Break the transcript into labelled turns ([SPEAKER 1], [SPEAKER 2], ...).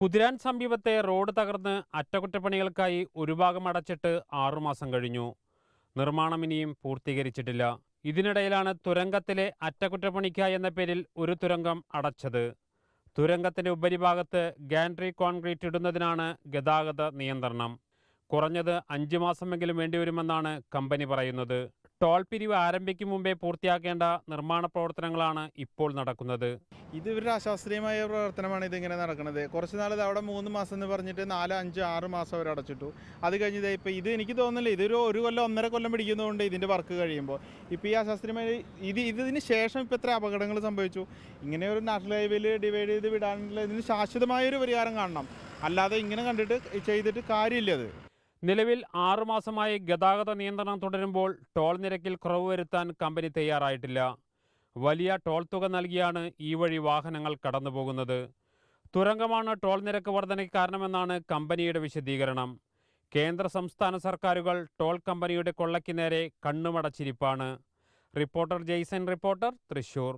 [SPEAKER 1] കുതിരാൻ സമീപത്തെ റോഡ് തകർന്ന് അറ്റകുറ്റപ്പണികൾക്കായി ഒരു ഭാഗം അടച്ചിട്ട് 6 മാസം കഴിഞ്ഞു. നിർമ്മാണം ഇനിയും പൂർത്തീകരിച്ചിട്ടില്ല. ഇതിനിടയിലാണ് തുരങ്കത്തിലെ അറ്റകുറ്റപ്പണിക്കായി എന്ന പേരിൽ ഒരു തുരങ്കം അടച്ചത്. തുരങ്കത്തിന്റെ ഉപരിഭാഗത്ത് ഗാൻട്രി കോൺക്രീറ്റ് ഇടുന്നതിനാണ് ഗതാഗത നിയന്ത്രണം. കുറഞ്ഞത് 5 മാസമെങ്കിലും വേണ്ടിവരുമെന്നാണ് കമ്പനി പറയുന്നത്. ടോൾ പിരിവ് ആരംഭിക്കും മുമ്പേ പൂർത്തിയാക്കേണ്ട നിർമ്മാണ പ്രവർത്തനങ്ങളാണ് ഇപ്പോൾ നടക്കുന്നത്.
[SPEAKER 2] ഇത് ഇവരുടെ അശാസ്ത്രീയമായ പ്രവർത്തനമാണ് ഇതിങ്ങനെ നടക്കുന്നത്. കുറച്ച് നാൾ അവിടെ 3 മാസം എന്ന് പറഞ്ഞിട്ട് 4, 5, 6 മാസം അവർ അടച്ചിട്ടു. അത് കഴിഞ്ഞത് ഇപ്പോൾ ഇത് എനിക്ക് തോന്നുന്നില്ല, ഇതൊരു 1 കൊല്ലം 1.5 കൊല്ലം പിടിക്കുന്നതുകൊണ്ട് ഇതിൻ്റെ വർക്ക് കഴിയുമ്പോൾ ഇപ്പോൾ ഈ അശാസ്ത്രീയമായ ഇതിന് ശേഷം ഇപ്പോൾ എത്ര അപകടങ്ങൾ സംഭവിച്ചു. ഇങ്ങനെ ഒരു നാഷണൽ ഹൈവേയിൽ ഡിവൈഡ് ചെയ്ത് വിടാനുള്ള ഇതിന് ശാശ്വതമായൊരു പരിഹാരം കാണണം. അല്ലാതെ ഇങ്ങനെ കണ്ടിട്ട് ചെയ്തിട്ട് കാര്യമില്ല. അത്
[SPEAKER 1] നിലവിൽ 6 മാസമായി ഗതാഗത നിയന്ത്രണം തുടരുമ്പോൾ ടോൾ നിരക്കിൽ കുറവ് വരുത്താൻ കമ്പനി തയ്യാറായിട്ടില്ല. വലിയ ടോൾ തുക നൽകിയാണ് ഈ വഴി വാഹനങ്ങൾ കടന്നുപോകുന്നത്. തുരങ്കമാണ് ടോൾ നിരക്ക് വർധനയ്ക്ക് കാരണമെന്നാണ് കമ്പനിയുടെ വിശദീകരണം. കേന്ദ്ര സംസ്ഥാന സർക്കാരുകൾ ടോൾ കമ്പനിയുടെ കൊള്ളയ്ക്ക് നേരെ കണ്ണുമടച്ചിരിപ്പാണ്. Reporter Jason, Thrissur.